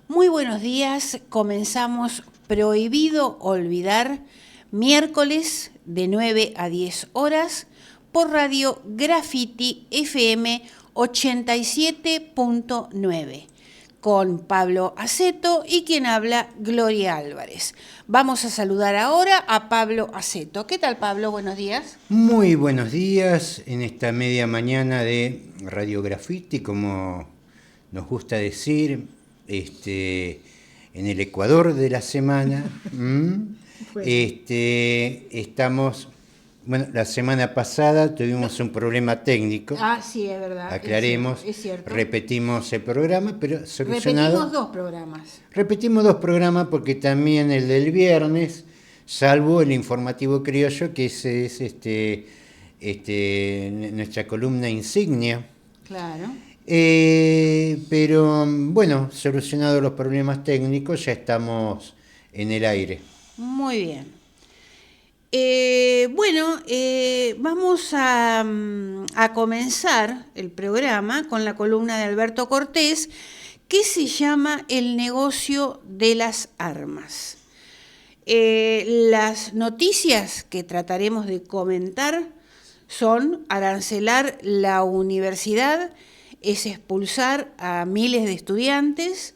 Muy buenos días, comenzamos Prohibido Olvidar, miércoles de 9 a 10 horas por Radio Graffiti FM 87.9 con Pablo Aceto y quien habla Gloria Álvarez. Vamos a saludar ahora a Pablo Aceto. ¿Qué tal, Pablo? Buenos días. Muy buenos días en esta media mañana de Radio Graffiti, como nos gusta decir, en el Ecuador de la semana. Estamos, bueno, la semana pasada tuvimos un problema técnico. Ah, sí, es verdad. Aclaremos, es cierto. Repetimos el programa, pero solucionado. Repetimos dos programas porque también el del viernes, salvo el informativo criollo, que ese es nuestra columna insignia. Claro. Pero bueno, solucionados los problemas técnicos, ya estamos en el aire. Muy bien. Vamos a comenzar el programa con la columna de Alberto Cortés, que se llama El negocio de las armas. Las noticias que trataremos de comentar son: arancelar la universidad es expulsar a miles de estudiantes,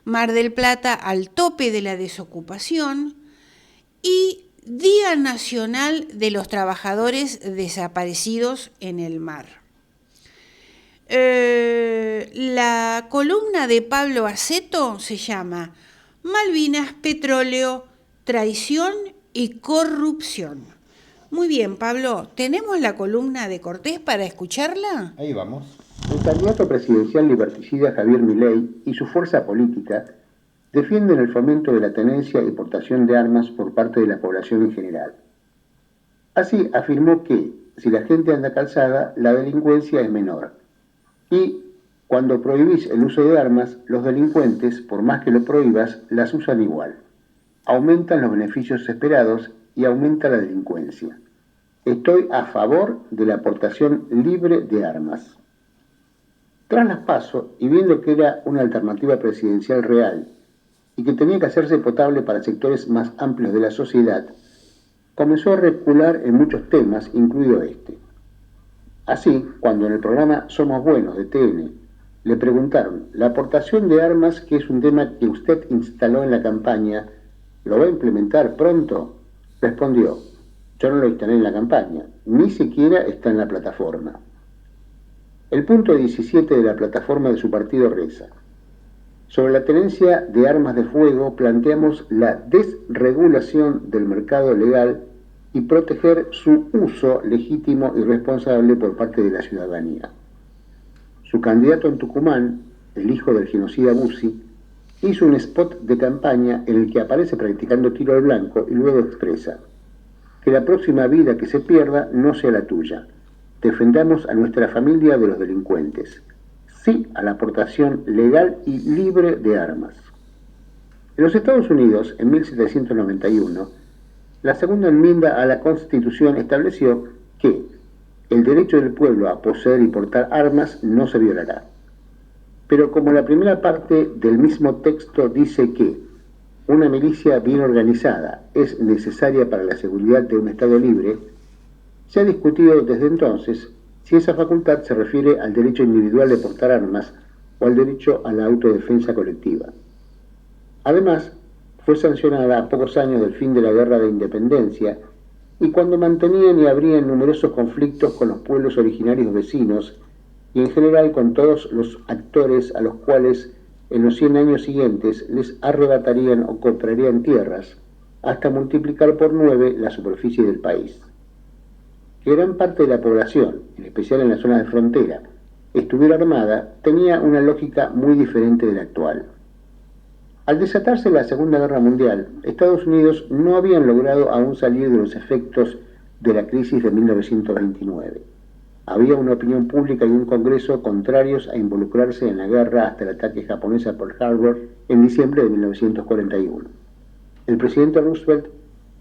Mar del Plata al tope de la desocupación y Día Nacional de los Trabajadores Desaparecidos en el Mar. La columna de Pablo Aceto se llama Malvinas, Petróleo, Traición y Corrupción. Muy bien, Pablo, ¿tenemos la columna de Cortés para escucharla? Ahí vamos. El candidato presidencial liberticida Javier Milei y su fuerza política defienden el fomento de la tenencia y portación de armas por parte de la población en general. Así afirmó que, si la gente anda calzada, la delincuencia es menor. Y, cuando prohibís el uso de armas, los delincuentes, por más que lo prohíbas, las usan igual. Aumentan los beneficios esperados y aumenta la delincuencia. Estoy a favor de la portación libre de armas. Tras las PASO, y viendo que era una alternativa presidencial real y que tenía que hacerse potable para sectores más amplios de la sociedad, comenzó a recular en muchos temas, incluido este. Así, cuando en el programa Somos Buenos de TN le preguntaron: la aportación de armas, que es un tema que usted instaló en la campaña, ¿lo va a implementar pronto?, respondió: yo no lo instalé en la campaña, ni siquiera está en la plataforma. El punto 17 de la plataforma de su partido reza: sobre la tenencia de armas de fuego planteamos la desregulación del mercado legal y proteger su uso legítimo y responsable por parte de la ciudadanía. Su candidato en Tucumán, el hijo del genocida Bussi, hizo un spot de campaña en el que aparece practicando tiro al blanco y luego expresa: que la próxima vida que se pierda no sea la tuya. Defendamos a nuestra familia de los delincuentes. Sí a la aportación legal y libre de armas. En los Estados Unidos, en 1791, la segunda enmienda a la Constitución estableció que el derecho del pueblo a poseer y portar armas no se violará. Pero como la primera parte del mismo texto dice que una milicia bien organizada es necesaria para la seguridad de un Estado libre, se ha discutido desde entonces si esa facultad se refiere al derecho individual de portar armas o al derecho a la autodefensa colectiva. Además, fue sancionada a pocos años del fin de la Guerra de Independencia y cuando mantenían y abrían numerosos conflictos con los pueblos originarios vecinos y en general con todos los actores a los cuales en los 100 años siguientes les arrebatarían o comprarían tierras hasta multiplicar por 9 la superficie del país. Que gran parte de la población, en especial en las zonas de frontera, estuviera armada, tenía una lógica muy diferente de la actual. Al desatarse la Segunda Guerra Mundial, Estados Unidos no habían logrado aún salir de los efectos de la crisis de 1929. Había una opinión pública y un Congreso contrarios a involucrarse en la guerra hasta el ataque japonés a Pearl Harbor en diciembre de 1941. El presidente Roosevelt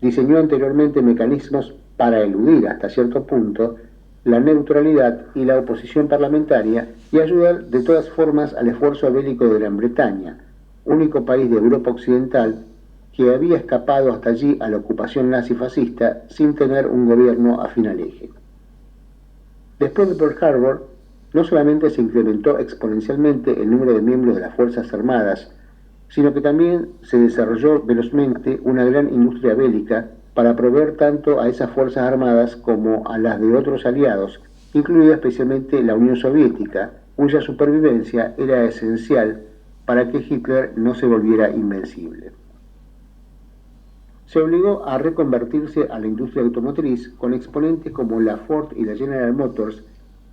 diseñó anteriormente mecanismos para eludir hasta cierto punto la neutralidad y la oposición parlamentaria y ayudar de todas formas al esfuerzo bélico de Gran Bretaña, único país de Europa Occidental que había escapado hasta allí a la ocupación nazi-fascista sin tener un gobierno afín al eje. Después de Pearl Harbor, no solamente se incrementó exponencialmente el número de miembros de las Fuerzas Armadas, sino que también se desarrolló velozmente una gran industria bélica para proveer tanto a esas Fuerzas Armadas como a las de otros aliados, incluida especialmente la Unión Soviética, cuya supervivencia era esencial para que Hitler no se volviera invencible. Se obligó a reconvertirse a la industria automotriz con exponentes como la Ford y la General Motors,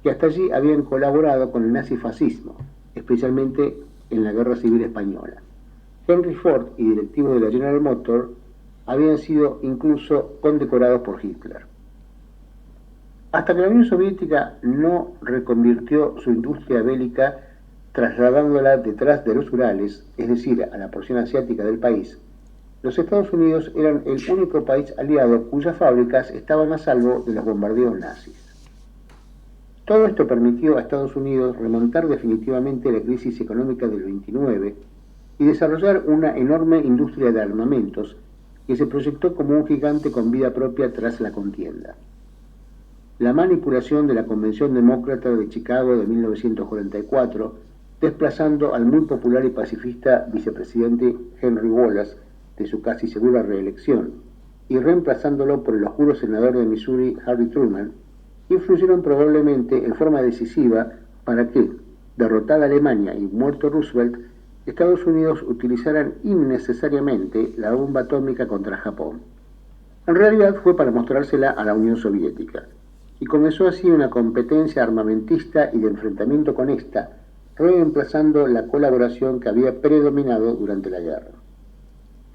que hasta allí habían colaborado con el nazifascismo, especialmente en la Guerra Civil Española. Henry Ford y directivos de la General Motors habían sido incluso condecorados por Hitler. Hasta que la Unión Soviética no reconvirtió su industria bélica trasladándola detrás de los Urales, es decir, a la porción asiática del país, los Estados Unidos eran el único país aliado cuyas fábricas estaban a salvo de los bombardeos nazis. Todo esto permitió a Estados Unidos remontar definitivamente la crisis económica del 29 y desarrollar una enorme industria de armamentos que se proyectó como un gigante con vida propia tras la contienda. La manipulación de la Convención Demócrata de Chicago de 1944, desplazando al muy popular y pacifista vicepresidente Henry Wallace de su casi segura reelección y reemplazándolo por el oscuro senador de Missouri Harry Truman, influyeron probablemente en forma decisiva para que, derrotada Alemania y muerto Roosevelt, Estados Unidos utilizaran innecesariamente la bomba atómica contra Japón. En realidad fue para mostrársela a la Unión Soviética, y comenzó así una competencia armamentista y de enfrentamiento con esta, reemplazando la colaboración que había predominado durante la guerra.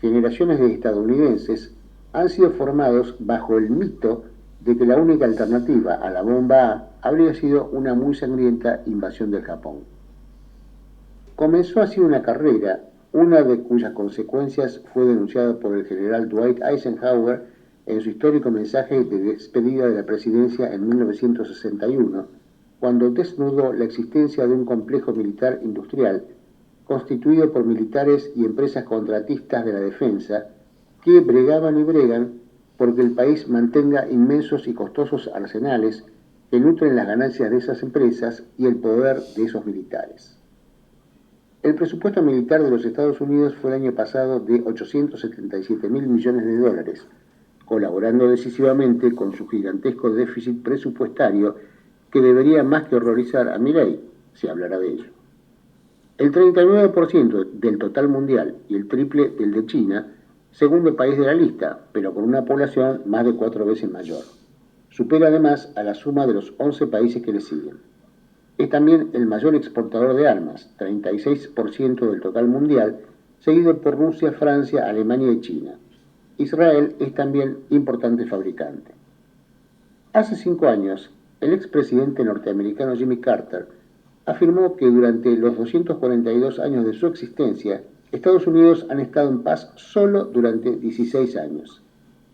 Generaciones de estadounidenses han sido formados bajo el mito de que la única alternativa a la bomba A habría sido una muy sangrienta invasión del Japón. Comenzó así una carrera, una de cuyas consecuencias fue denunciada por el general Dwight Eisenhower en su histórico mensaje de despedida de la presidencia en 1961, cuando desnudó la existencia de un complejo militar industrial constituido por militares y empresas contratistas de la defensa que bregaban y bregan porque el país mantenga inmensos y costosos arsenales que nutren las ganancias de esas empresas y el poder de esos militares. El presupuesto militar de los Estados Unidos fue el año pasado de 877.000 millones de dólares, colaborando decisivamente con su gigantesco déficit presupuestario que debería más que horrorizar a Milei, se hablará de ello. El 39% del total mundial y el triple del de China, segundo país de la lista, pero con una población más de 4 veces mayor. Supera además a la suma de los 11 países que le siguen. Es también el mayor exportador de armas, 36% del total mundial, seguido por Rusia, Francia, Alemania y China. Israel es también importante fabricante. Hace 5 años, el expresidente norteamericano Jimmy Carter afirmó que durante los 242 años de su existencia, Estados Unidos han estado en paz solo durante 16 años.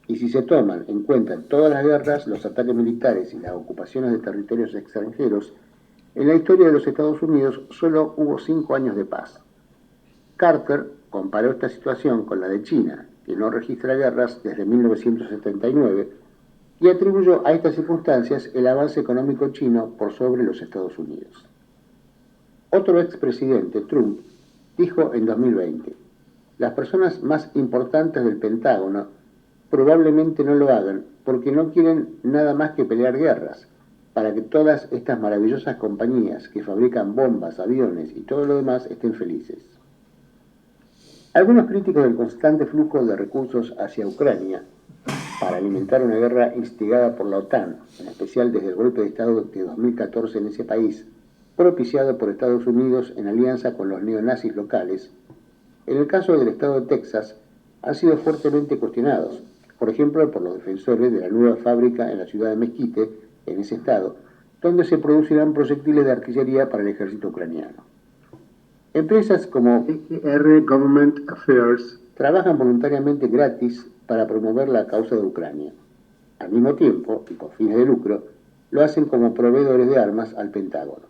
Y si se toman en cuenta todas las guerras, los ataques militares y las ocupaciones de territorios extranjeros, en la historia de los Estados Unidos solo hubo 5 años de paz. Carter comparó esta situación con la de China, que no registra guerras desde 1979, y atribuyó a estas circunstancias el avance económico chino por sobre los Estados Unidos. Otro expresidente, Trump, dijo en 2020, las personas más importantes del Pentágono probablemente no lo hagan porque no quieren nada más que pelear guerras, para que todas estas maravillosas compañías que fabrican bombas, aviones y todo lo demás estén felices. Algunos críticos del constante flujo de recursos hacia Ucrania para alimentar una guerra instigada por la OTAN, en especial desde el golpe de Estado de 2014 en ese país, propiciado por Estados Unidos en alianza con los neonazis locales, en el caso del estado de Texas, han sido fuertemente cuestionados, por ejemplo por los defensores de la nueva fábrica en la ciudad de Mesquite, en ese estado, donde se producirán proyectiles de artillería para el ejército ucraniano. Empresas como EGR Government Affairs trabajan voluntariamente gratis para promover la causa de Ucrania. Al mismo tiempo, y con fines de lucro, lo hacen como proveedores de armas al Pentágono.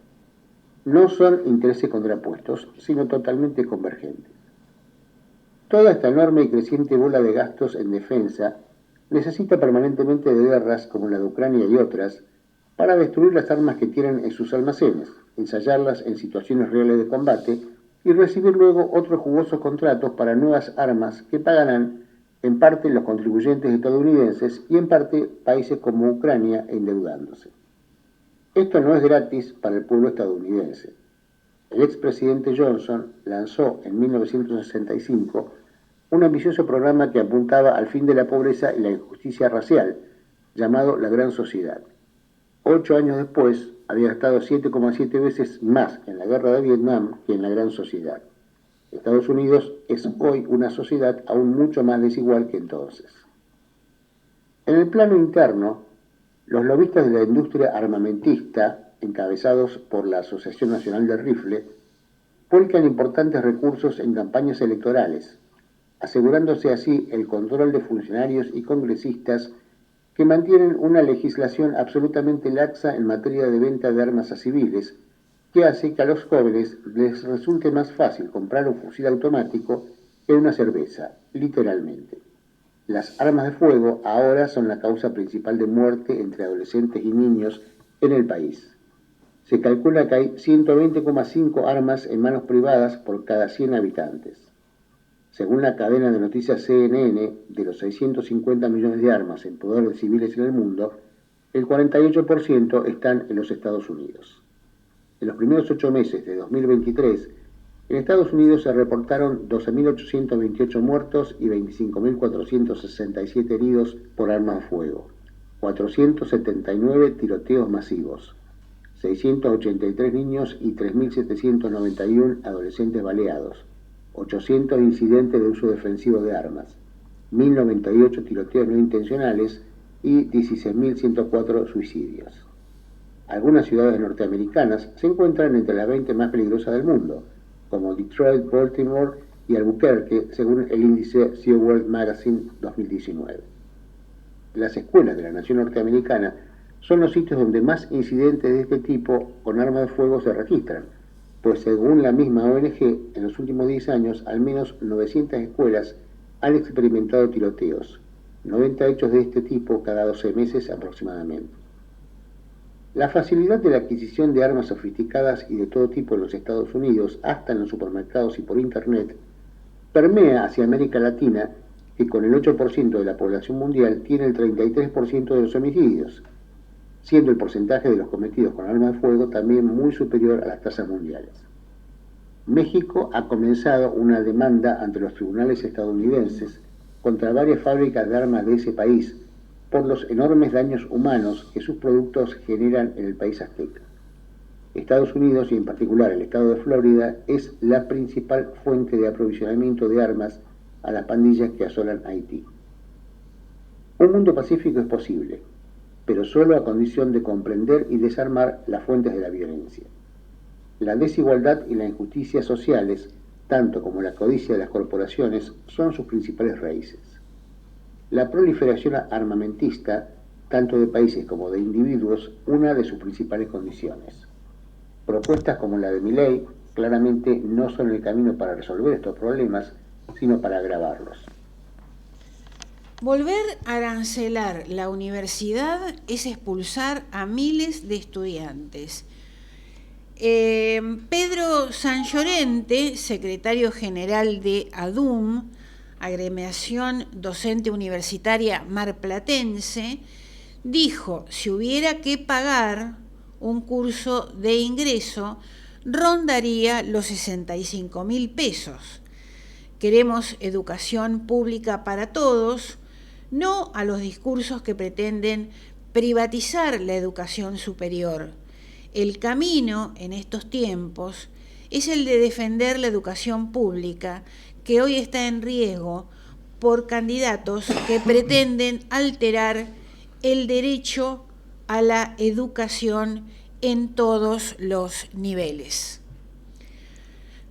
No son intereses contrapuestos, sino totalmente convergentes. Toda esta enorme y creciente bola de gastos en defensa necesita permanentemente de guerras como la de Ucrania y otras para destruir las armas que tienen en sus almacenes, ensayarlas en situaciones reales de combate y recibir luego otros jugosos contratos para nuevas armas que pagarán en parte los contribuyentes estadounidenses y en parte países como Ucrania endeudándose. Esto no es gratis para el pueblo estadounidense. El expresidente Johnson lanzó en 1965 un ambicioso programa que apuntaba al fin de la pobreza y la injusticia racial, llamado la Gran Sociedad. 8 años después, había gastado 7,7 veces más en la guerra de Vietnam que en la Gran Sociedad. Estados Unidos es hoy una sociedad aún mucho más desigual que entonces. En el plano interno, los lobistas de la industria armamentista, encabezados por la Asociación Nacional del Rifle, vuelcan importantes recursos en campañas electorales, asegurándose así el control de funcionarios y congresistas que mantienen una legislación absolutamente laxa en materia de venta de armas a civiles, que hace que a los jóvenes les resulte más fácil comprar un fusil automático que una cerveza, literalmente. Las armas de fuego ahora son la causa principal de muerte entre adolescentes y niños en el país. Se calcula que hay 120,5 armas en manos privadas por cada 100 habitantes. Según la cadena de noticias CNN, de los 650 millones de armas en poder de civiles en el mundo, el 48% están en los Estados Unidos. En los primeros 8 meses de 2023, en Estados Unidos se reportaron 12.828 muertos y 25.467 heridos por armas de fuego, 479 tiroteos masivos, 683 niños y 3.791 adolescentes baleados, 800 incidentes de uso defensivo de armas, 1.098 tiroteos no intencionales y 16.104 suicidios. Algunas ciudades norteamericanas se encuentran entre las 20 más peligrosas del mundo, como Detroit, Baltimore y Albuquerque, según el índice Sea World Magazine 2019. Las escuelas de la nación norteamericana son los sitios donde más incidentes de este tipo con armas de fuego se registran, pues según la misma ONG, en los últimos 10 años, al menos 900 escuelas han experimentado tiroteos, 90 hechos de este tipo cada 12 meses aproximadamente. La facilidad de la adquisición de armas sofisticadas y de todo tipo en los Estados Unidos, hasta en los supermercados y por Internet, permea hacia América Latina, que con el 8% de la población mundial tiene el 33% de los homicidios, siendo el porcentaje de los cometidos con armas de fuego también muy superior a las tasas mundiales. México ha comenzado una demanda ante los tribunales estadounidenses contra varias fábricas de armas de ese país por los enormes daños humanos que sus productos generan en el país azteca. Estados Unidos, y en particular el estado de Florida, es la principal fuente de aprovisionamiento de armas a las pandillas que asolan Haití. Un mundo pacífico es posible, pero solo a condición de comprender y desarmar las fuentes de la violencia. La desigualdad y la injusticia sociales, tanto como la codicia de las corporaciones, son sus principales raíces. La proliferación armamentista, tanto de países como de individuos, una de sus principales condiciones. Propuestas como la de Milei claramente no son el camino para resolver estos problemas, sino para agravarlos. Volver a arancelar la universidad es expulsar a miles de estudiantes. Pedro Sanllorente, secretario general de ADUM, Agremiación Docente Universitaria Marplatense, dijo: si hubiera que pagar un curso de ingreso, rondaría los 65.000 pesos. Queremos educación pública para todos, no a los discursos que pretenden privatizar la educación superior. El camino en estos tiempos es el de defender la educación pública, que hoy está en riesgo por candidatos que pretenden alterar el derecho a la educación en todos los niveles.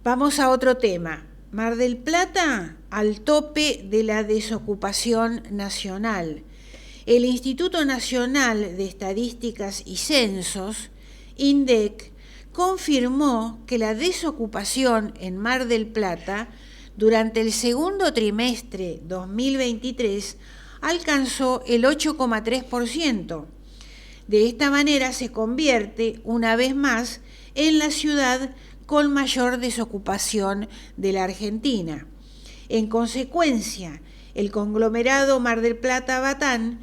Vamos a otro tema. Mar del Plata al tope de la desocupación nacional. El Instituto Nacional de Estadísticas y Censos, INDEC, confirmó que la desocupación en Mar del Plata Durante el segundo trimestre 2023 alcanzó el 8,3%. De esta manera se convierte una vez más en la ciudad con mayor desocupación de la Argentina. En consecuencia, el conglomerado Mar del Plata-Batán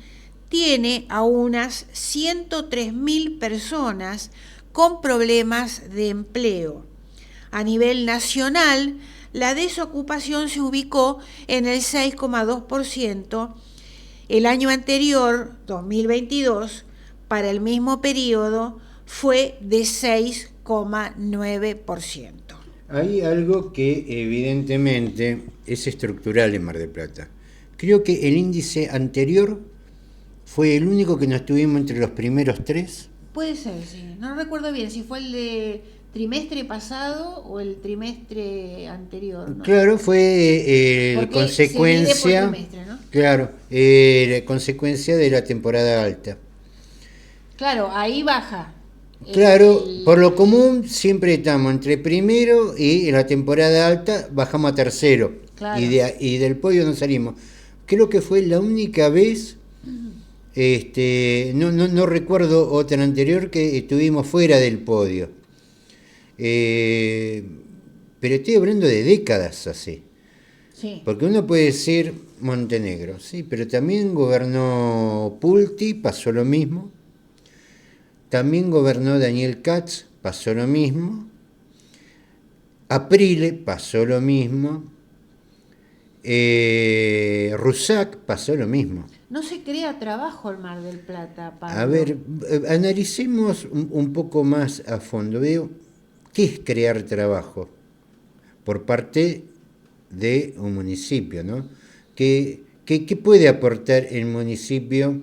tiene a unas 103.000 personas con problemas de empleo. A nivel nacional, la desocupación se ubicó en el 6,2%. El año anterior, 2022, para el mismo periodo, fue de 6,9%. Hay algo que evidentemente es estructural en Mar del Plata. Creo que el índice anterior fue el único que no estuvimos entre los primeros 3. Puede ser, sí. No recuerdo bien si fue el de trimestre pasado o el trimestre anterior, ¿no? Claro, fue Porque consecuencia, se divide por trimestre, ¿no? claro, consecuencia de la temporada alta. Claro, ahí baja. Claro, por lo común siempre estamos entre primero y en la temporada alta bajamos a tercero. Claro. Y del podio no salimos. Creo que fue la única vez, no recuerdo otra anterior que estuvimos fuera del podio. Pero estoy hablando de décadas así. Sí. Porque uno puede decir Montenegro, sí, pero también gobernó Pulti, pasó lo mismo. También gobernó Daniel Katz, pasó lo mismo. Aprile, pasó lo mismo. Rusac, pasó lo mismo. No se crea trabajo en Mar del Plata, Pablo. A ver, analicemos un poco más a fondo. Veo, ¿qué es crear trabajo? Por parte de un municipio, ¿no? ¿Qué puede aportar el municipio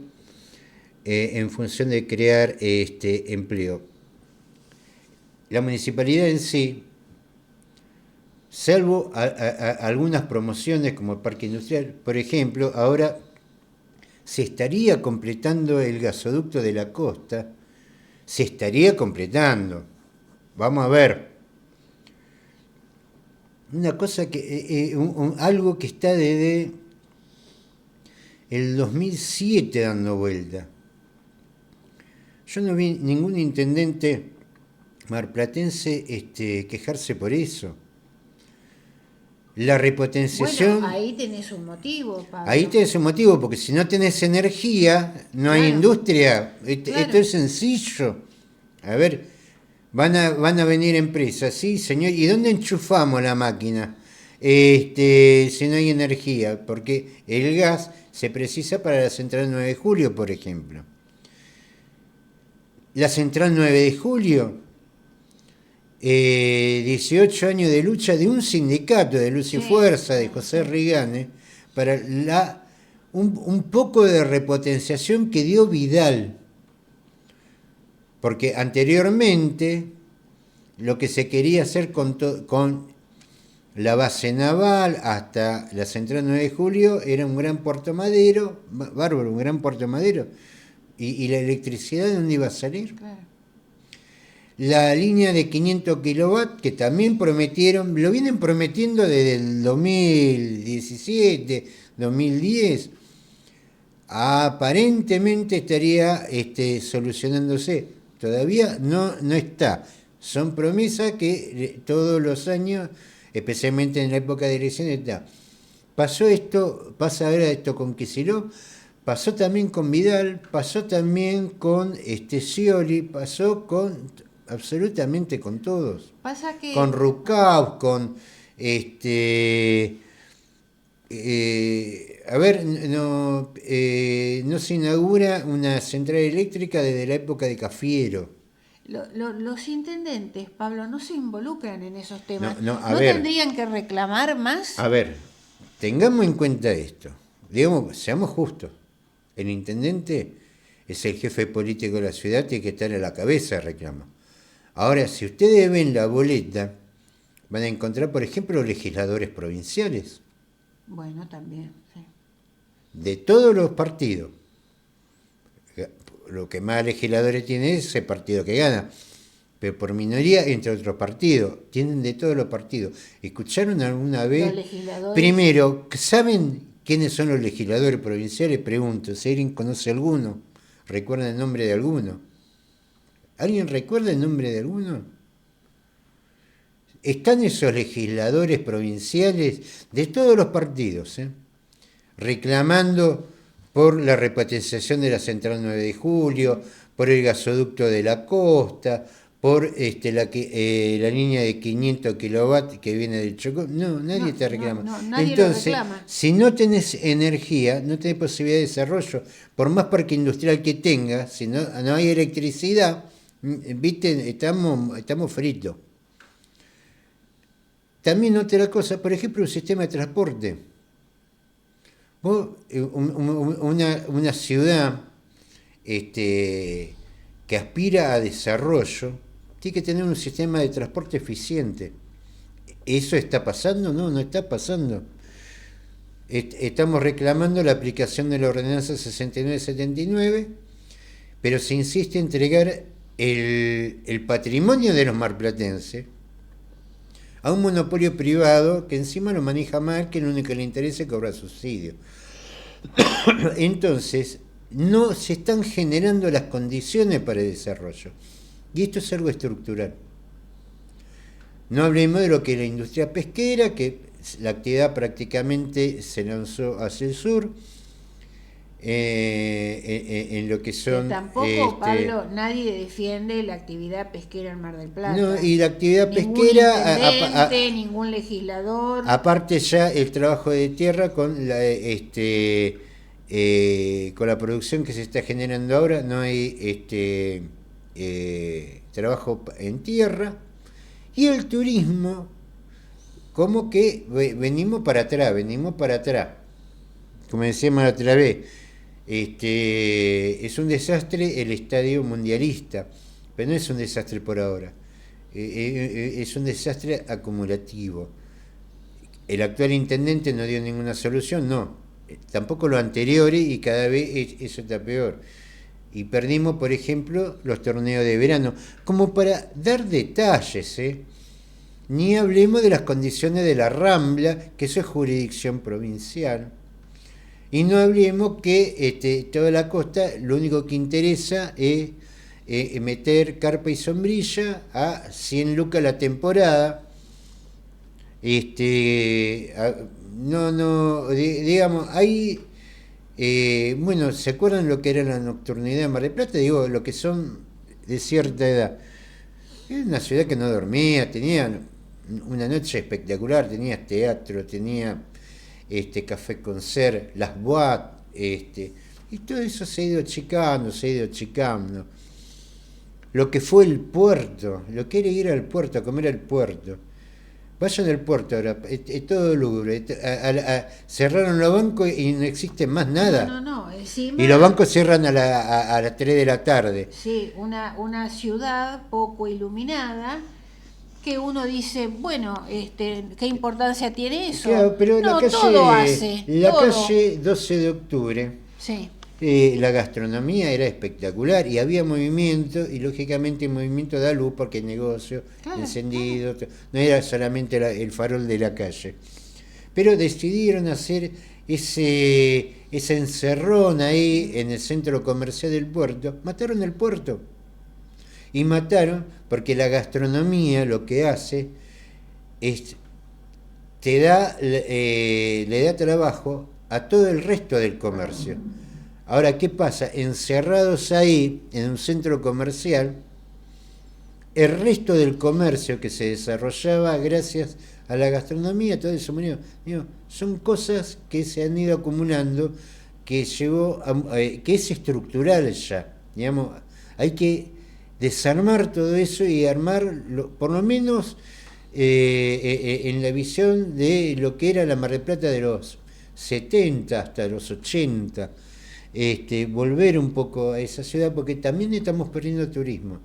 en función de crear empleo? La municipalidad en sí, salvo algunas promociones como el parque industrial, por ejemplo, ahora se estaría completando el gasoducto de la costa, se estaría completando. Vamos a ver. Una cosa que, algo que está desde el 2007 dando vuelta. Yo no vi ningún intendente marplatense quejarse por eso. La repotenciación... Bueno, ahí tenés un motivo, Pablo. Ahí tenés un motivo, porque si no tenés energía, no hay industria. Esto es sencillo. A ver, van a venir empresas, sí, señor. ¿Y dónde enchufamos la máquina? Si no hay energía, porque el gas se precisa para la central 9 de julio, por ejemplo. La central 9 de julio, 18 años de lucha de un sindicato de Luz y Fuerza, de José Rigane, para un poco de repotenciación que dio Vidal. Porque anteriormente lo que se quería hacer con la base naval hasta la central 9 de julio era un gran puerto madero, bárbaro, un gran puerto madero. ¿Y la electricidad de dónde iba a salir? Claro. La línea de 500 kilowatts que también prometieron, lo vienen prometiendo desde el 2017, 2010, aparentemente estaría solucionándose. Todavía no está. Son promesas que todos los años, especialmente en la época de elecciones, está. Pasó esto, pasa ahora esto con Kicillof, pasó también con Vidal, pasó también con Scioli, pasó con absolutamente con todos. Pasa que... Con Rucaus, con a ver, no se inaugura una central eléctrica desde la época de Cafiero. Los intendentes, Pablo, no se involucran en esos temas. ¿No tendrían que reclamar más? A ver, tengamos en cuenta esto. Digamos, seamos justos. El intendente es el jefe político de la ciudad, tiene que estar a la cabeza de reclamo. Ahora, si ustedes ven la boleta, van a encontrar, por ejemplo, legisladores provinciales. Bueno, también, sí. De todos los partidos. Lo que más legisladores tiene es ese partido que gana. pero por minoría entre otros partidos. Tienen de todos los partidos. ¿Escucharon alguna vez? Los legisladores. Primero, ¿saben quiénes son los legisladores provinciales? Pregunto, si alguien conoce alguno, ¿recuerda el nombre de alguno? ¿Alguien recuerda el nombre de alguno? Están esos legisladores provinciales de todos los partidos, reclamando por la repatización de la Central 9 de Julio, por el gasoducto de la costa, por la línea de 500 kilovatios que viene del Chocó. No, nadie te reclama. Nadie Entonces, lo reclama. si no tenés energía, no tenés posibilidad de desarrollo. Por más parque industrial que tengas, si no hay electricidad, ¿viste? Estamos fritos. También otra cosa, por ejemplo, un sistema de transporte. Vos, una ciudad que aspira a desarrollo, tiene que tener un sistema de transporte eficiente. ¿Eso está pasando? No, no está pasando. Estamos reclamando la aplicación de la ordenanza 6979, pero se insiste en entregar el patrimonio de los marplatenses a un monopolio privado que encima lo maneja mal, que lo único que le interesa es cobrar subsidio. Entonces, no se están generando las condiciones para el desarrollo. Y esto es algo estructural. No hablemos de lo que es la industria pesquera, que la actividad prácticamente se lanzó hacia el sur, en lo que son... Tampoco, Pablo, nadie defiende la actividad pesquera en Mar del Plata. No, y la actividad ningún pesquera... ningún legislador. Aparte ya el trabajo de tierra con la producción que se está generando ahora, no hay trabajo en tierra. Y el turismo, como que venimos para atrás. Como decíamos la otra vez, es un desastre el estadio mundialista, pero no es un desastre por ahora, es un desastre acumulativo. El actual intendente no dio ninguna solución, no, tampoco los anteriores, y cada vez eso está peor. Y perdimos, por ejemplo, los torneos de verano, como para dar detalles, ni hablemos de las condiciones de la Rambla, que eso es jurisdicción provincial. Y no hablemos que toda la costa lo único que interesa es meter carpa y sombrilla a 100 lucas la temporada. Digamos, hay... bueno, ¿se acuerdan lo que era la nocturnidad en Mar del Plata? Digo, lo que son de cierta edad. Era una ciudad que no dormía, tenía una noche espectacular, tenía teatro, tenía café concert, las boates, y todo eso se ha ido achicando. Lo que fue el puerto, lo que era ir al puerto, a comer al puerto. Vayan al puerto ahora, es todo lúgubre. Cerraron los bancos y no existe más nada. No, encima... Y los bancos cierran a las 3 de la tarde. Sí, una ciudad poco iluminada, que uno dice, bueno, ¿qué importancia tiene eso? Claro, pero no, todo hace. Calle 12 de octubre, sí. La gastronomía era espectacular y había movimiento, y lógicamente movimiento da luz porque el negocio, claro, encendido, no era solamente el farol de la calle. Pero decidieron hacer esa encerrona ahí en el centro comercial del puerto. Mataron el puerto. Y mataron porque la gastronomía lo que hace es le da trabajo a todo el resto del comercio. Ahora, ¿qué pasa? Encerrados ahí en un centro comercial, el resto del comercio que se desarrollaba gracias a la gastronomía, todo eso murió. Digo, son cosas que se han ido acumulando, que que es estructural ya. Digamos, hay que desarmar todo eso y armar, por lo menos en la visión de lo que era la Mar del Plata de los 70 hasta los 80, volver un poco a esa ciudad, porque también estamos perdiendo turismo.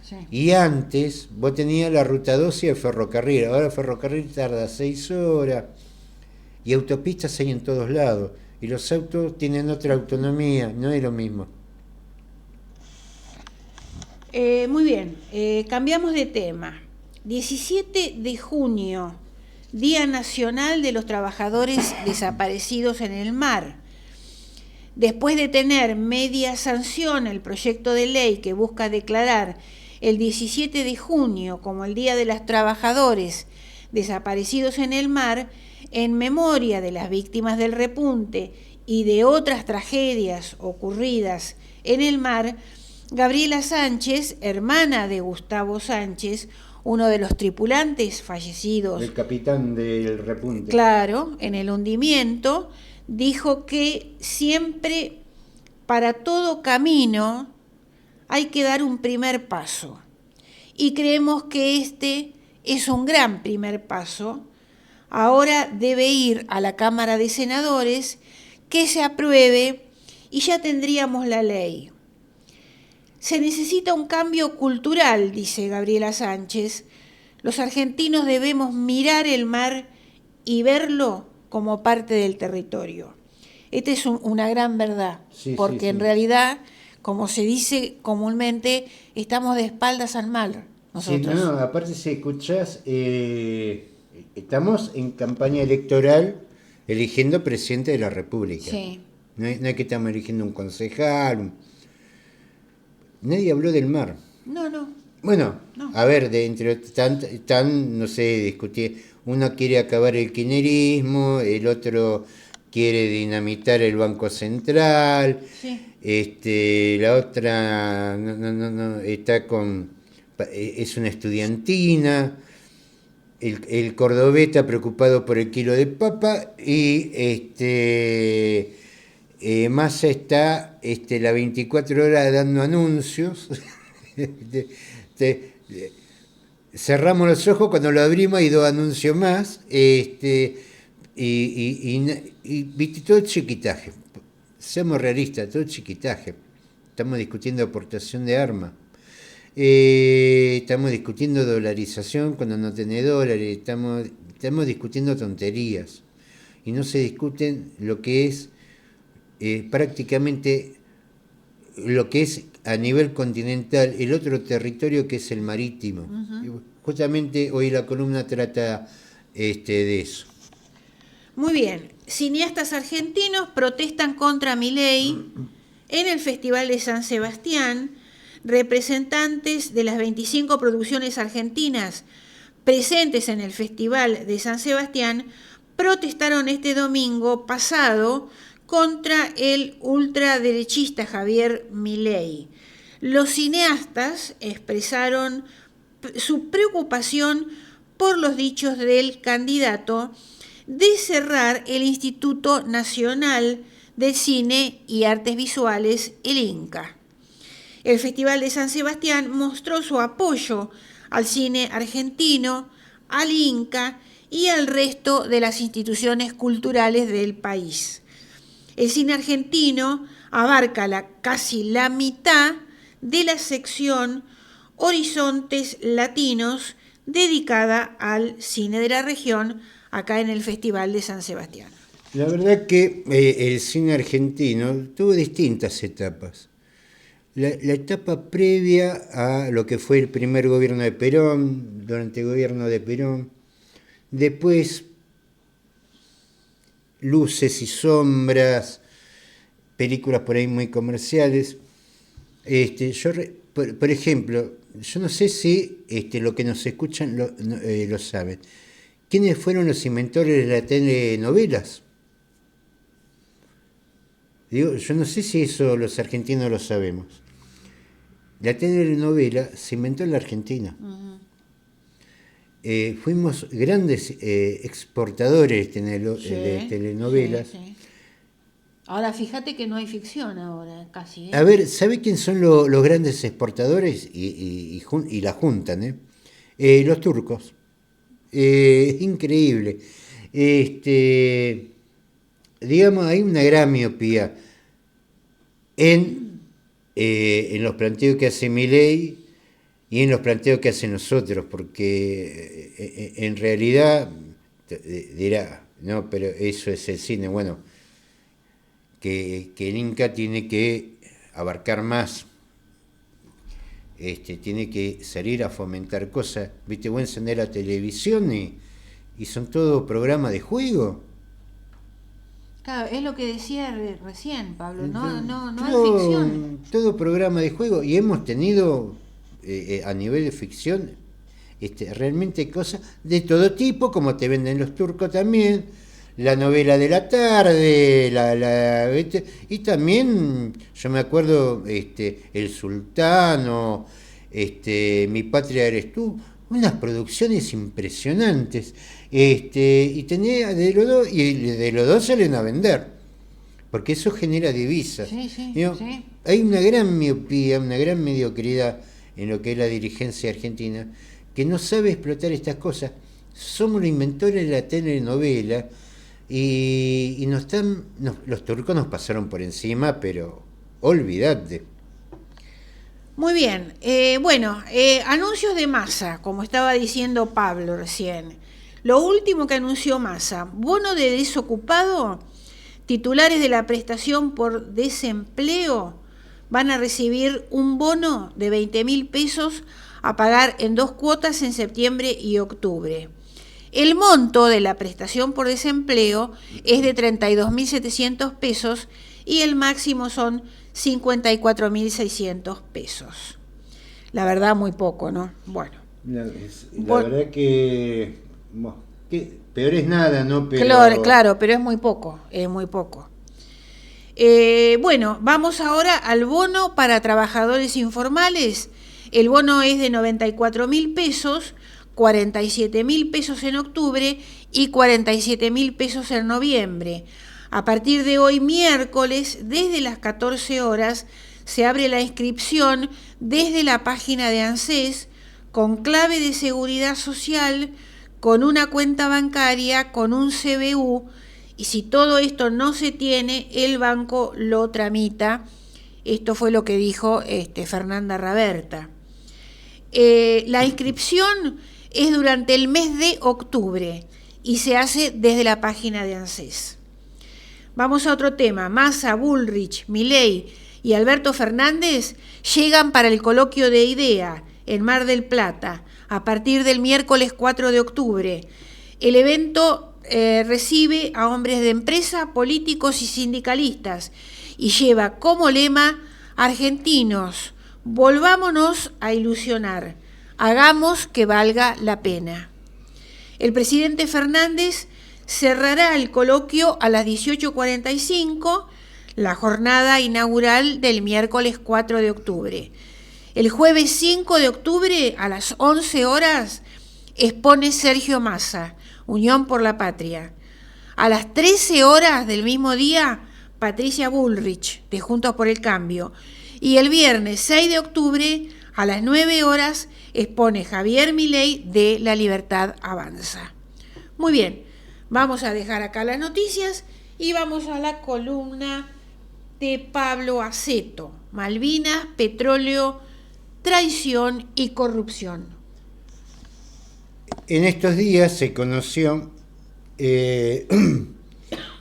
Sí. Y antes vos tenías la ruta 12 y el ferrocarril, ahora el ferrocarril tarda 6 horas y autopistas hay en todos lados, y los autos tienen otra autonomía, no es lo mismo. Muy bien, cambiamos de tema. 17 de junio, Día Nacional de los Trabajadores Desaparecidos en el Mar. Después de tener media sanción el proyecto de ley que busca declarar el 17 de junio como el Día de los Trabajadores Desaparecidos en el Mar, en memoria de las víctimas del repunte y de otras tragedias ocurridas en el mar, Gabriela Sánchez, hermana de Gustavo Sánchez, uno de los tripulantes fallecidos, el capitán del repunte, claro, en el hundimiento, dijo que siempre, para todo camino, hay que dar un primer paso. Y creemos que este es un gran primer paso. Ahora debe ir a la Cámara de Senadores, que se apruebe y ya tendríamos la ley. Se necesita un cambio cultural, dice Gabriela Sánchez. Los argentinos debemos mirar el mar y verlo como parte del territorio. Esta es una gran verdad, porque en realidad, como se dice comúnmente, estamos de espaldas al mar nosotros. Sí, no, aparte si escuchás, estamos en campaña electoral eligiendo presidente de la República. Sí. No es que estamos eligiendo un concejal. Nadie habló del mar. No. Bueno, no. A ver, de entre no sé, discutir. Uno quiere acabar el kirchnerismo, el otro quiere dinamitar el Banco Central, sí. La otra no está es una estudiantina, el cordobés está preocupado por el kilo de papa y Massa está las 24 horas dando anuncios. Cerramos los ojos, cuando lo abrimos hay 2 anuncios más, y viste, todo chiquitaje. Seamos realistas, todo chiquitaje. Estamos discutiendo aportación de armas. Estamos discutiendo dolarización cuando no tiene dólares. Estamos discutiendo tonterías. Y no se discuten lo que es prácticamente lo que es a nivel continental el otro territorio, que es el marítimo. Uh-huh. Justamente hoy la columna trata de eso. Muy bien. Cineastas argentinos protestan contra Milei en el Festival de San Sebastián. Representantes de las 25 producciones argentinas presentes en el Festival de San Sebastián protestaron este domingo pasado contra el ultraderechista Javier Milei. Los cineastas expresaron su preocupación por los dichos del candidato de cerrar el Instituto Nacional de Cine y Artes Visuales, el INCA. El Festival de San Sebastián mostró su apoyo al cine argentino, al INCA y al resto de las instituciones culturales del país. El cine argentino abarca casi la mitad de la sección Horizontes Latinos, dedicada al cine de la región, acá en el Festival de San Sebastián. La verdad que el cine argentino tuvo distintas etapas. La etapa previa a lo que fue el primer gobierno de Perón, durante el gobierno de Perón, después luces y sombras, películas por ahí muy comerciales. Por ejemplo, yo no sé si lo que nos escuchan lo saben. ¿Quiénes fueron los inventores de las telenovelas? Digo, yo no sé si eso los argentinos lo sabemos. La telenovela se inventó en la Argentina. Uh-huh. Fuimos grandes exportadores de telenovelas. Sí. Ahora, fíjate que no hay ficción ahora, casi. A ver, ¿sabe quién son los grandes exportadores? Y la juntan, los turcos. Es increíble. Digamos, hay una gran miopía en los planteos que hace Milei y en los planteos que hacen nosotros, porque en realidad dirá, no, pero eso es el cine. Bueno, que el Inca tiene que abarcar más. tiene que salir a fomentar cosas. ¿Viste? Voy a encender la televisión y son todo programas de juego. Claro, es lo que decía recién, Pablo, no hay Todo, ficción. todo programa de juego. Y hemos tenido, a nivel de ficción, realmente cosas de todo tipo, como te venden los turcos también. La novela de la tarde, ¿viste? Y también, yo me acuerdo, El Sultano, Mi Patria Eres Tú, unas producciones impresionantes. Y tenía de los dos, y de los dos salen a vender, porque eso genera divisas. Sí, sí, Digo, sí. hay una gran miopía, una gran mediocridad en lo que es la dirigencia argentina, que no sabe explotar estas cosas. Somos los inventores de la telenovela y los turcos nos pasaron por encima, pero olvídate. Muy bien. Anuncios de Massa, como estaba diciendo Pablo recién. Lo último que anunció Massa, bono de desocupado, titulares de la prestación por desempleo van a recibir un bono de 20.000 pesos a pagar en 2 cuotas en septiembre y octubre. El monto de la prestación por desempleo es de 32.700 pesos y el máximo son 54.600 pesos. La verdad, muy poco, ¿no? Bueno. La verdad que peor es nada, ¿no? Pero Claro, pero es muy poco, es muy poco. Vamos ahora al bono para trabajadores informales. El bono es de 94.000 pesos, 47.000 pesos en octubre y 47.000 pesos en noviembre. A partir de hoy miércoles, desde las 14 horas, se abre la inscripción desde la página de ANSES con clave de seguridad social, con una cuenta bancaria, con un CBU, y si todo esto no se tiene, el banco lo tramita. Esto fue lo que dijo Fernanda Raberta. La inscripción es durante el mes de octubre y se hace desde la página de ANSES. Vamos a otro tema. Massa, Bullrich, Milei y Alberto Fernández llegan para el coloquio de IDEA en Mar del Plata a partir del miércoles 4 de octubre. El evento recibe a hombres de empresa, políticos y sindicalistas y lleva como lema: argentinos, volvámonos a ilusionar, hagamos que valga la pena. El presidente Fernández cerrará el coloquio a las 18:45, la jornada inaugural del miércoles 4 de octubre. El jueves 5 de octubre a las 11 horas expone Sergio Massa, Unión por la Patria. A las 13 horas del mismo día, Patricia Bullrich, de Juntos por el Cambio. Y el viernes 6 de octubre, a las 9 horas, expone Javier Milei de La Libertad Avanza. Muy bien, vamos a dejar acá las noticias y vamos a la columna de Pablo Aceto: Malvinas, petróleo, traición y corrupción. En estos días se conoció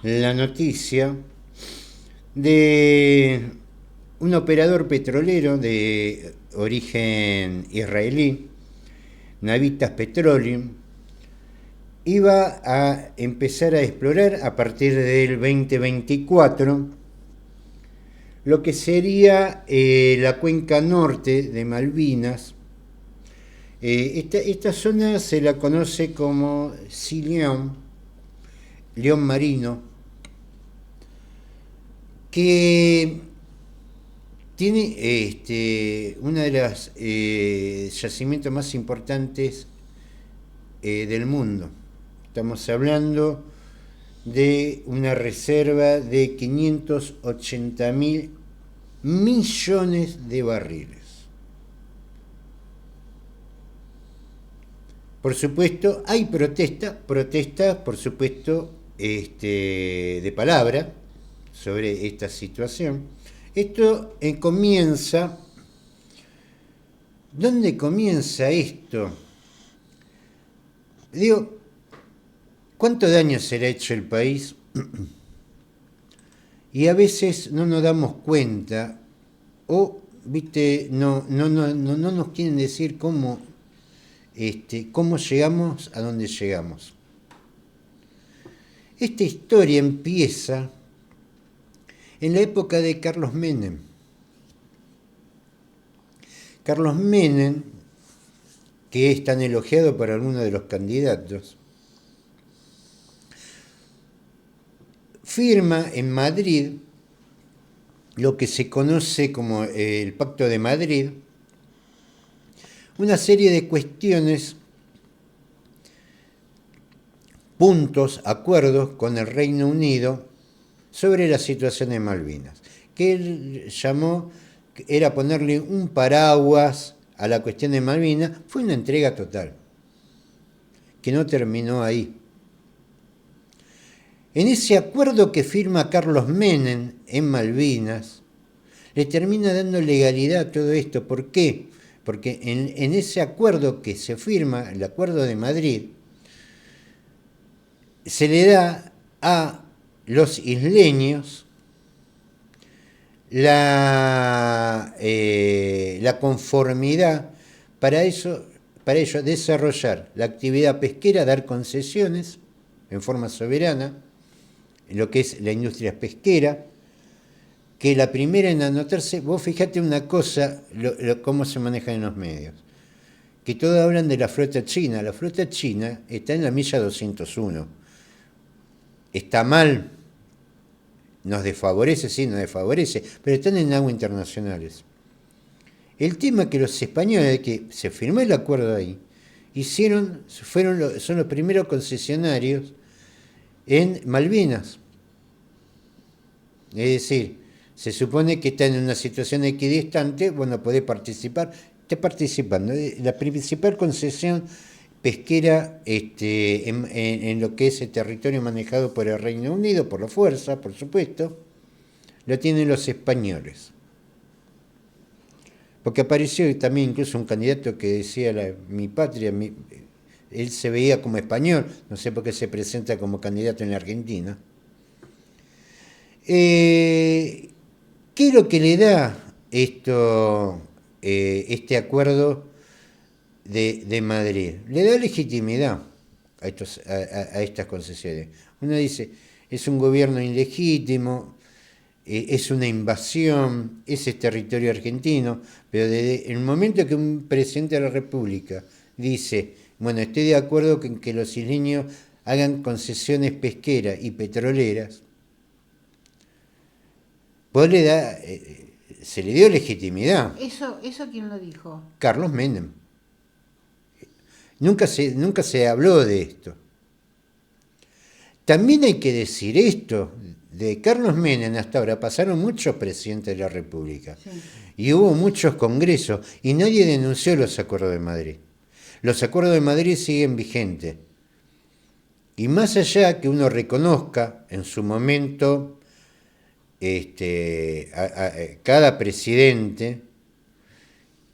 la noticia de un operador petrolero de origen israelí, Navitas Petroleum, iba a empezar a explorar a partir del 2024 lo que sería la cuenca norte de Malvinas. Esta zona se la conoce como León Marino, que tiene uno de los yacimientos más importantes del mundo. Estamos hablando de una reserva de 580.000 millones de barriles. Por supuesto, hay protestas, por supuesto, de palabra sobre esta situación. Esto comienza. ¿Dónde comienza esto? Digo, ¿cuánto daño se le ha hecho al país? Y a veces no nos damos cuenta o viste, no nos quieren decir cómo llegamos a donde llegamos. Esta historia empieza en la época de Carlos Menem. Carlos Menem, que es tan elogiado por algunos de los candidatos, firma en Madrid lo que se conoce como el Pacto de Madrid, una serie de cuestiones, puntos, acuerdos con el Reino Unido sobre la situación de Malvinas, que él llamó, era ponerle un paraguas a la cuestión de Malvinas. Fue una entrega total, que no terminó ahí. En ese acuerdo que firma Carlos Menem en Malvinas, le termina dando legalidad a todo esto. ¿Por qué? Porque en ese acuerdo que se firma, el Acuerdo de Madrid, se le da a los isleños la conformidad para ello desarrollar la actividad pesquera, dar concesiones en forma soberana, en lo que es la industria pesquera, que la primera en anotarse, vos fijate una cosa, cómo se maneja en los medios, que todos hablan de la flota china. La flota china está en la milla 201. Está mal, nos desfavorece, sí, nos desfavorece, pero están en aguas internacionales. El tema es que los españoles, que se firmó el acuerdo ahí, son los primeros concesionarios en Malvinas. Es decir, se supone que está en una situación equidistante, bueno, podés participar, está participando. La principal concesión pesquera en lo que es el territorio manejado por el Reino Unido, por la fuerza, por supuesto, lo tienen los españoles. Porque apareció también incluso un candidato que decía mi patria, él se veía como español, no sé por qué se presenta como candidato en la Argentina. ¿Qué es lo que le da este acuerdo de Madrid? Le da legitimidad a estas concesiones. Uno dice, es un gobierno ilegítimo, es una invasión, ese es territorio argentino, pero desde el momento que un presidente de la República dice, bueno, estoy de acuerdo con que los isleños hagan concesiones pesqueras y petroleras, vos se le dio legitimidad. ¿Eso quién lo dijo? Carlos Menem. Nunca se habló de esto. También hay que decir esto, de Carlos Menem hasta ahora pasaron muchos presidentes de la República, sí, y hubo muchos congresos y nadie denunció los acuerdos de Madrid. Los acuerdos de Madrid siguen vigentes. Y más allá que uno reconozca en su momento cada presidente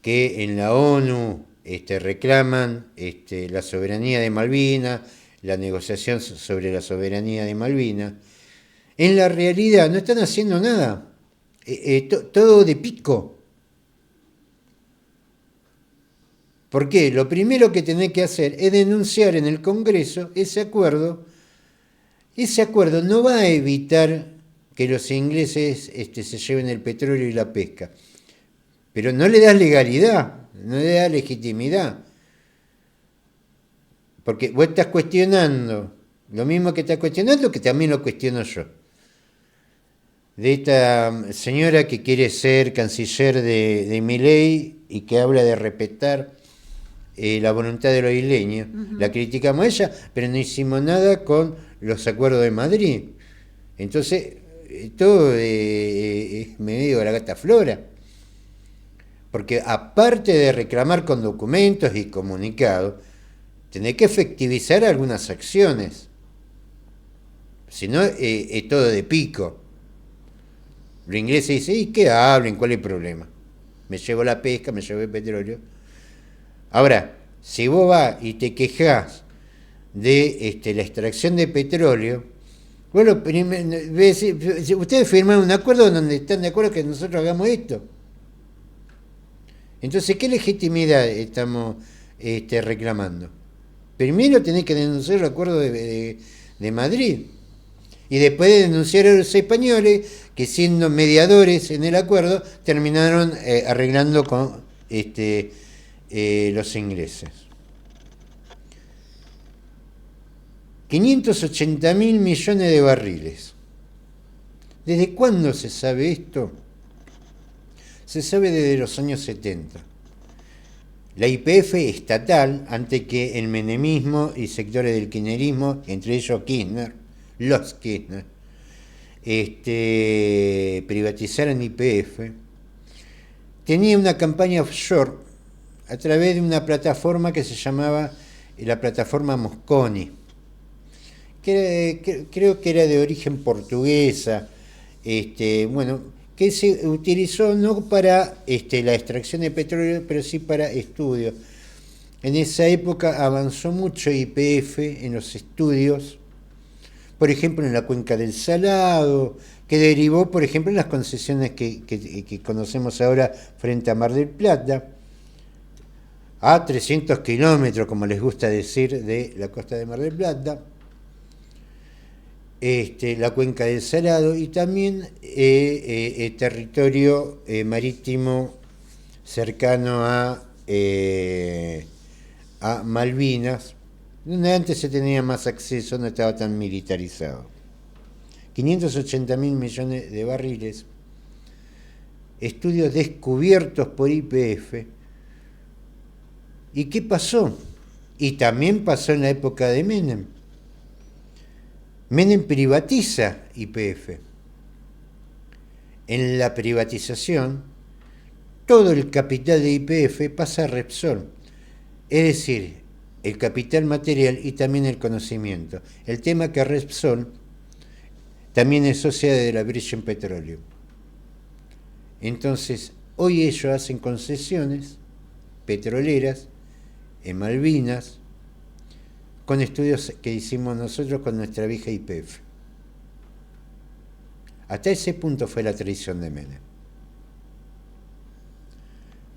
que en la ONU reclaman la soberanía de Malvinas, la negociación sobre la soberanía de Malvinas, en la realidad no están haciendo nada, todo de pico. ¿Por qué? Lo primero que tenés que hacer es denunciar en el Congreso ese acuerdo. Ese acuerdo no va a evitar que los ingleses se lleven el petróleo y la pesca, pero no le das legalidad, no le das legitimidad. Porque vos estás cuestionando lo mismo que estás cuestionando, que también lo cuestiono yo. De esta señora que quiere ser canciller de Milei y que habla de respetar la voluntad de los isleños. Uh-huh. La criticamos a ella, pero no hicimos nada con los acuerdos de Madrid. Entonces, todo es medio de la gata flora. Porque aparte de reclamar con documentos y comunicados, tenés que efectivizar algunas acciones. Si no, es todo de pico. Los ingleses dicen, ¿y qué hablen? ¿Cuál es el problema? Me llevo la pesca, me llevo el petróleo. Ahora, si vos vas y te quejás de la extracción de petróleo, bueno, ustedes firman un acuerdo donde están de acuerdo que nosotros hagamos esto. Entonces, ¿qué legitimidad estamos reclamando? Primero tenés que denunciar el acuerdo de Madrid. Y después de denunciar a los españoles, que siendo mediadores en el acuerdo, terminaron arreglando con los ingleses. 580.000 millones de barriles. ¿Desde cuándo se sabe esto? Se sabe desde los años 70. La YPF estatal, antes que el menemismo y sectores del kirchnerismo, entre ellos Kirchner, los Kirchner, privatizaron YPF, tenía una campaña offshore a través de una plataforma que se llamaba la plataforma Mosconi, que creo que era de origen portuguesa, que se utilizó no para la extracción de petróleo, pero sí para estudios. En esa época avanzó mucho YPF en los estudios, por ejemplo en la cuenca del Salado, que derivó, por ejemplo, en las concesiones que conocemos ahora frente a Mar del Plata, a 300 kilómetros, como les gusta decir, de la costa de Mar del Plata. La cuenca del Salado y también territorio marítimo cercano a Malvinas, donde antes se tenía más acceso, no estaba tan militarizado. 580.000 millones de barriles, estudios descubiertos por YPF. ¿Y qué pasó? Y también pasó en la época de Menem. Menem privatiza YPF. En la privatización, todo el capital de YPF pasa a Repsol, es decir, el capital material y también el conocimiento. El tema que Repsol también es socia de la British Petroleum. Entonces, hoy ellos hacen concesiones petroleras en Malvinas, con estudios que hicimos nosotros con nuestra vieja YPF. Hasta ese punto fue la traición de Menem.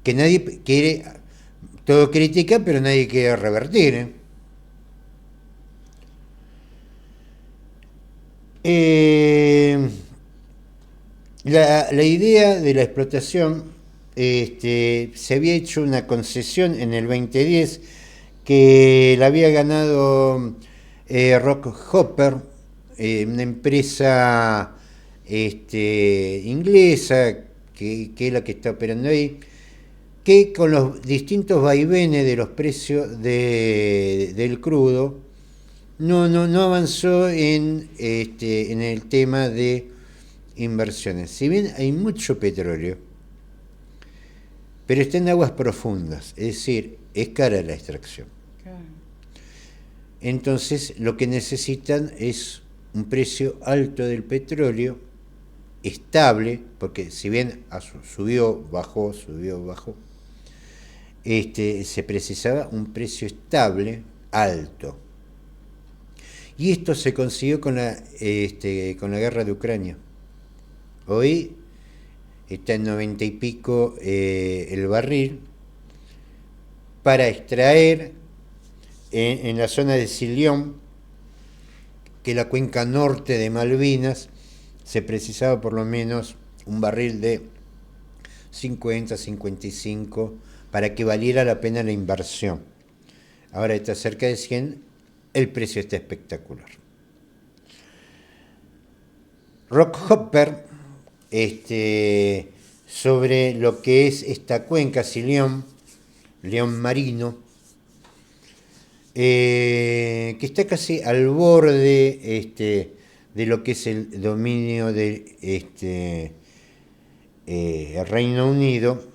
Que nadie quiere, todo critica, pero nadie quiere revertir. La idea de la explotación, se había hecho una concesión en el 2010 que la había ganado Rockhopper, una empresa inglesa que es la que está operando ahí, que con los distintos vaivenes de los precios del crudo no avanzó en el tema de inversiones. Si bien hay mucho petróleo, pero está en aguas profundas, es decir, es cara la extracción. Claro. Entonces, lo que necesitan es un precio alto del petróleo, estable, porque si bien subió, bajó, se precisaba un precio estable, alto. Y esto se consiguió con la guerra de Ucrania. Hoy está en 90 y pico el barril, para extraer en la zona de Silión, que la cuenca norte de Malvinas, se precisaba por lo menos un barril de 50, 55, para que valiera la pena la inversión. Ahora está cerca de 100, el precio está espectacular. Rockhopper, sobre lo que es esta cuenca, Silión, León Marino, que está casi al borde de lo que es el dominio del Reino Unido,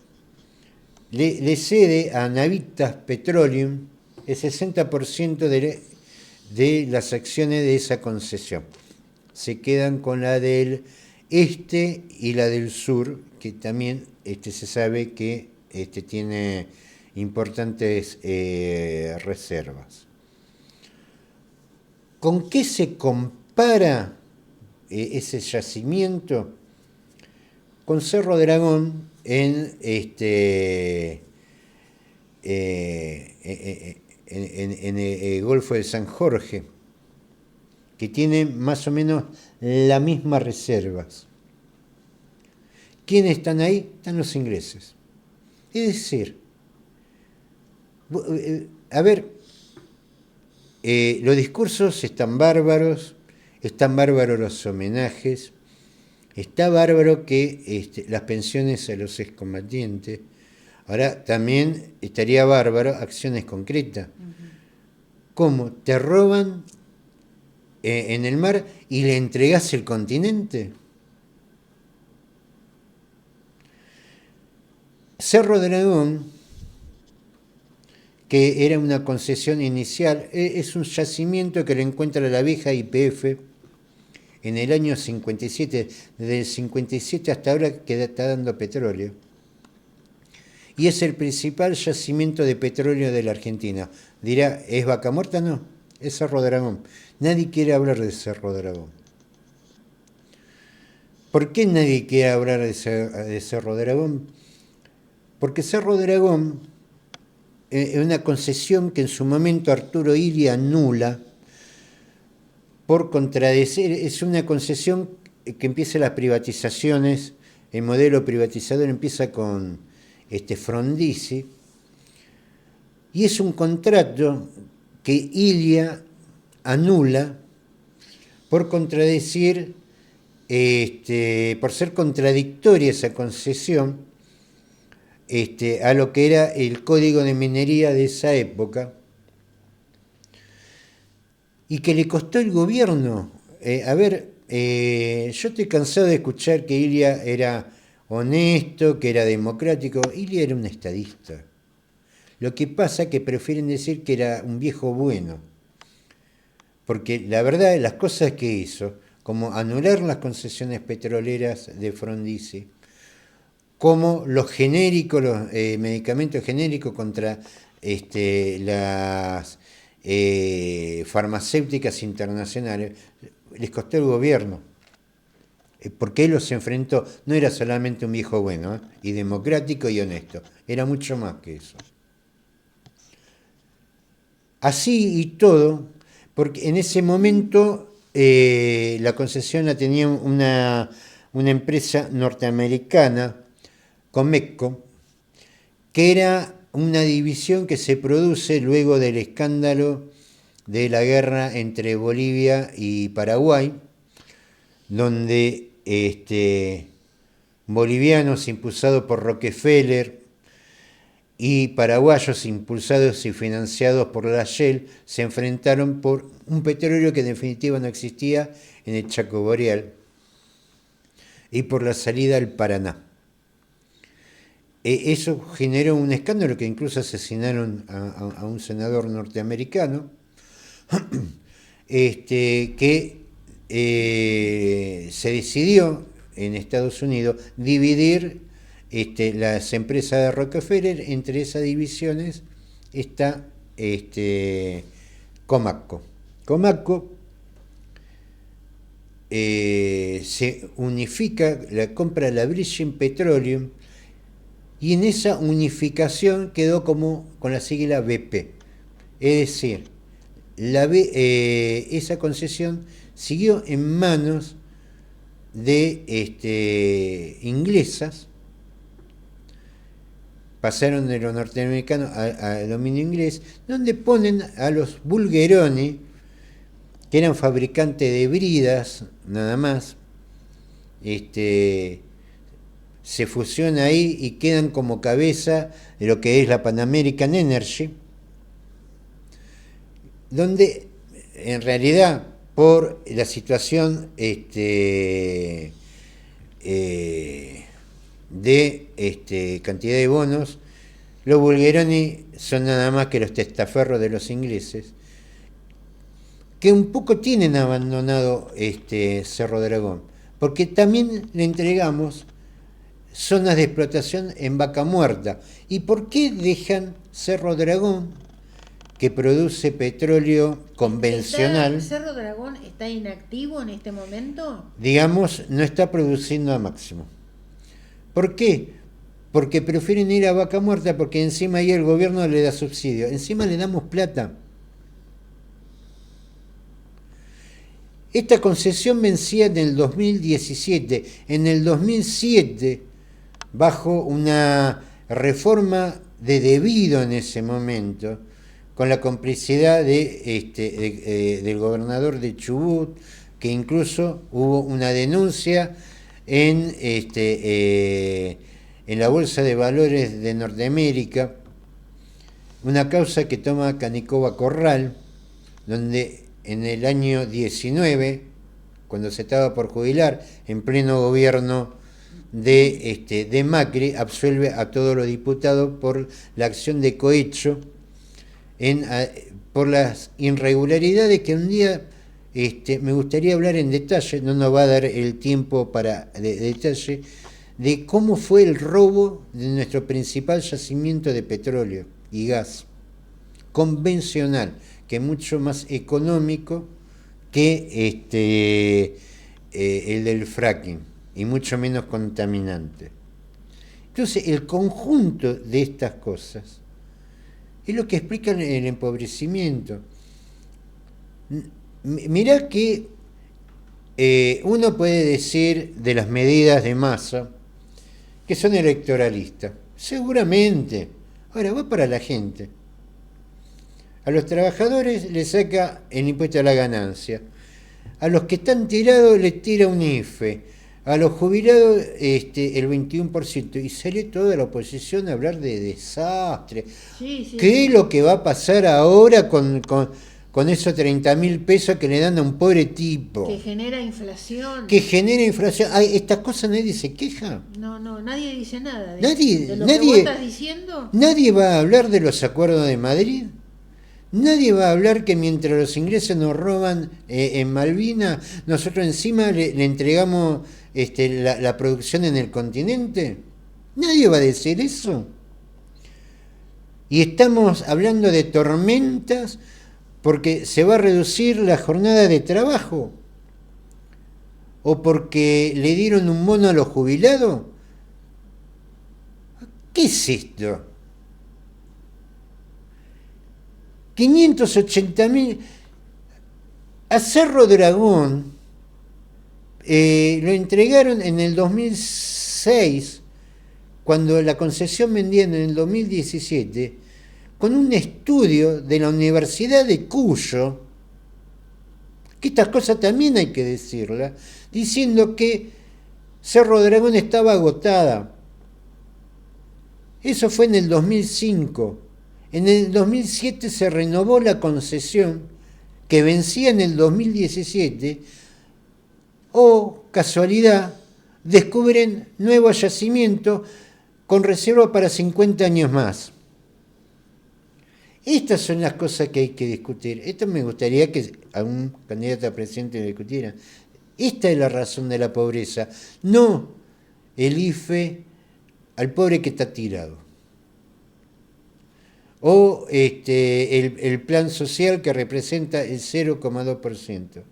le cede a Navitas Petroleum el 60% de las acciones de esa concesión. Se quedan con la del este y la del sur, que también se sabe que tiene importantes reservas. ¿Con qué se compara ese yacimiento? Con Cerro Dragón, en el Golfo de San Jorge, que tienen más o menos las mismas reservas. ¿Quiénes están ahí? Están los ingleses. Es decir, a ver, los discursos están bárbaros los homenajes, está bárbaro que las pensiones a los excombatientes. Ahora también estaría bárbaro acciones concretas. ¿Cómo? ¿Te roban en el mar y le entregás el continente? Cerro Dragón, que era una concesión inicial, es un yacimiento que lo encuentra la vieja YPF en el año 57. Desde el 57 hasta ahora que está dando petróleo. Y es el principal yacimiento de petróleo de la Argentina. Dirá, ¿es Vaca Muerta? No, es Cerro Dragón. Nadie quiere hablar de Cerro Dragón. ¿Por qué nadie quiere hablar de Cerro Dragón? Porque Cerro Dragón es una concesión que en su momento Arturo Illia anula por contradecir. Es una concesión que empieza las privatizaciones, el modelo privatizador empieza con Frondizi, y es un contrato que Illia anula por contradecir, por ser contradictoria esa concesión a lo que era el código de minería de esa época, y que le costó el gobierno. Yo estoy cansado de escuchar que Illia era honesto, que era democrático. Illia era un estadista. Lo que pasa es que prefieren decir que era un viejo bueno, porque la verdad, las cosas que hizo, como anular las concesiones petroleras de Frondizi, como los genéricos, los medicamentos genéricos contra las farmacéuticas internacionales, les costó el gobierno, porque él los enfrentó. No era solamente un viejo bueno, y democrático y honesto, era mucho más que eso. Así y todo, porque en ese momento la concesión la tenía una empresa norteamericana, Comexco, que era una división que se produce luego del escándalo de la guerra entre Bolivia y Paraguay, donde bolivianos impulsados por Rockefeller y paraguayos impulsados y financiados por la Shell se enfrentaron por un petróleo que en definitiva no existía en el Chaco Boreal y por la salida al Paraná. Eso generó un escándalo que incluso asesinaron a un senador norteamericano, que se decidió en Estados Unidos dividir las empresas de Rockefeller. Entre esas divisiones está Comexco. Comexco se unifica, la compra la British Petroleum, y en esa unificación quedó como con la sigla BP. Es decir, esa concesión siguió en manos de inglesas, pasaron de los norteamericanos al dominio inglés, donde ponen a los Bulgheroni, que eran fabricantes de bridas, nada más, se fusiona ahí y quedan como cabeza de lo que es la Pan American Energy, donde en realidad por la situación de cantidad de bonos, los Bulgheroni son nada más que los testaferros de los ingleses, que un poco tienen abandonado Cerro Dragón, porque también le entregamos zonas de explotación en Vaca Muerta. ¿Y por qué dejan Cerro Dragón, que produce petróleo convencional? ¿Cerro Dragón está inactivo en este momento? Digamos, no está produciendo a máximo. ¿Por qué? porque prefieren ir a Vaca Muerta porque encima ahí el gobierno le da subsidio. Encima le damos plata. Esta concesión vencía en el 2017. En el 2007, bajo una reforma de debido en ese momento, con la complicidad del gobernador de Chubut, que incluso hubo una denuncia en la Bolsa de Valores de Norteamérica, una causa que toma Canicoba Corral, donde en el año 19, cuando se estaba por jubilar, en pleno gobierno de Macri, absuelve a todos los diputados por la acción de cohecho, por las irregularidades que un día me gustaría hablar en detalle, no nos va a dar el tiempo para detalle, de cómo fue el robo de nuestro principal yacimiento de petróleo y gas convencional, que es mucho más económico que el del fracking y mucho menos contaminante. Entonces, el conjunto de estas cosas es lo que explica el empobrecimiento. Mirá que uno puede decir de las medidas de Massa que son electoralistas. Seguramente. Ahora, va para la gente. A los trabajadores les saca el impuesto a la ganancia. A los que están tirados les tira un IFE. A los jubilados el 21%. Y sale toda la oposición a hablar de desastre. Sí, sí, ¿Qué sí. es lo que va a pasar ahora con esos 30.000 pesos que le dan a un pobre tipo? Que genera inflación. Que genera inflación. Ay, estas cosas nadie se queja. No, nadie dice nada. De lo que Nadie, vos estás diciendo. nadie va a hablar de los acuerdos de Madrid. Nadie va a hablar que mientras los ingleses nos roban en Malvinas, nosotros encima le entregamos la producción en el continente. Nadie va a decir eso. Y estamos hablando de tormentas porque se va a reducir la jornada de trabajo. O porque le dieron un bono a los jubilados. ¿Qué es esto? 580.000 a Cerro Dragón lo entregaron en el 2006, cuando la concesión vendían en el 2017, con un estudio de la Universidad de Cuyo, que estas cosas también hay que decirlas, diciendo que Cerro Dragón estaba agotada. Eso fue en el 2005. En el 2007 se renovó la concesión que vencía en el 2017. Casualidad, descubren nuevo yacimiento con reserva para 50 años más. Estas son las cosas que hay que discutir. Esto me gustaría que a un candidato a presidente lo discutiera. Esta es la razón de la pobreza, no el IFE al pobre que está tirado. O el plan social que representa el 0,2%.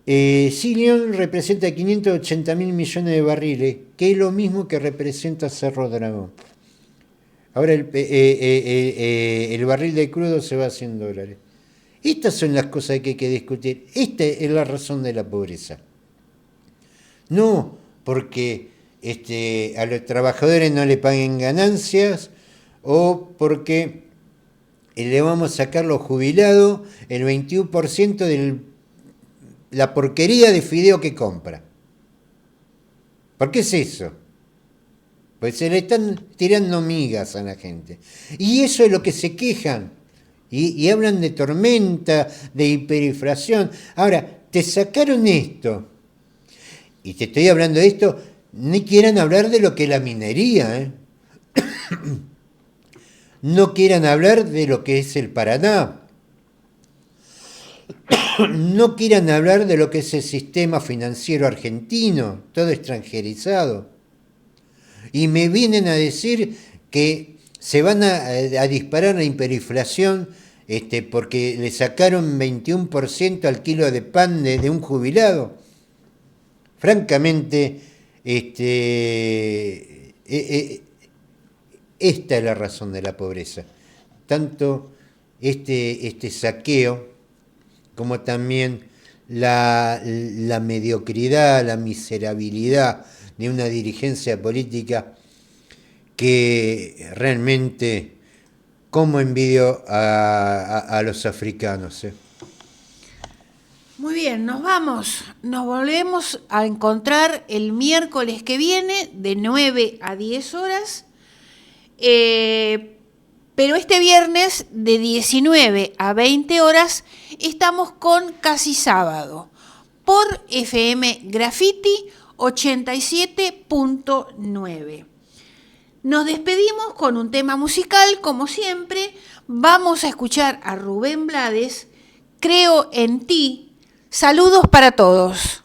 Silion representa 580.000 millones de barriles, que es lo mismo que representa Cerro Dragón. Ahora el barril de crudo se va a $100. Estas son las cosas que hay que discutir. Esta es la razón de la pobreza. No porque a los trabajadores no le paguen ganancias o porque le vamos a sacar los jubilados el 21% de la porquería de fideo que compra. ¿Por qué es eso? Pues se le están tirando migas a la gente. Y eso es lo que se quejan. Y hablan de tormenta, de hiperinflación. Ahora, te sacaron esto. Y te estoy hablando de esto, ni quieran hablar de lo que es la minería, ¿eh? No quieran hablar de lo que es el Paraná. No quieran hablar de lo que es el sistema financiero argentino, todo extranjerizado. Y me vienen a decir que se van a disparar la hiperinflación porque le sacaron 21% al kilo de pan de un jubilado. Francamente, Esta es la razón de la pobreza. Tanto este saqueo como también la mediocridad, la miserabilidad de una dirigencia política que realmente, como envidio a los africanos. Muy bien, nos vamos. Nos volvemos a encontrar el miércoles que viene de 9 a 10 horas. Pero este viernes de 19 a 20 horas estamos con Casi Sábado por FM Graffiti 87.9. Nos despedimos con un tema musical, como siempre. Vamos a escuchar a Rubén Blades, Creo en ti. Saludos para todos.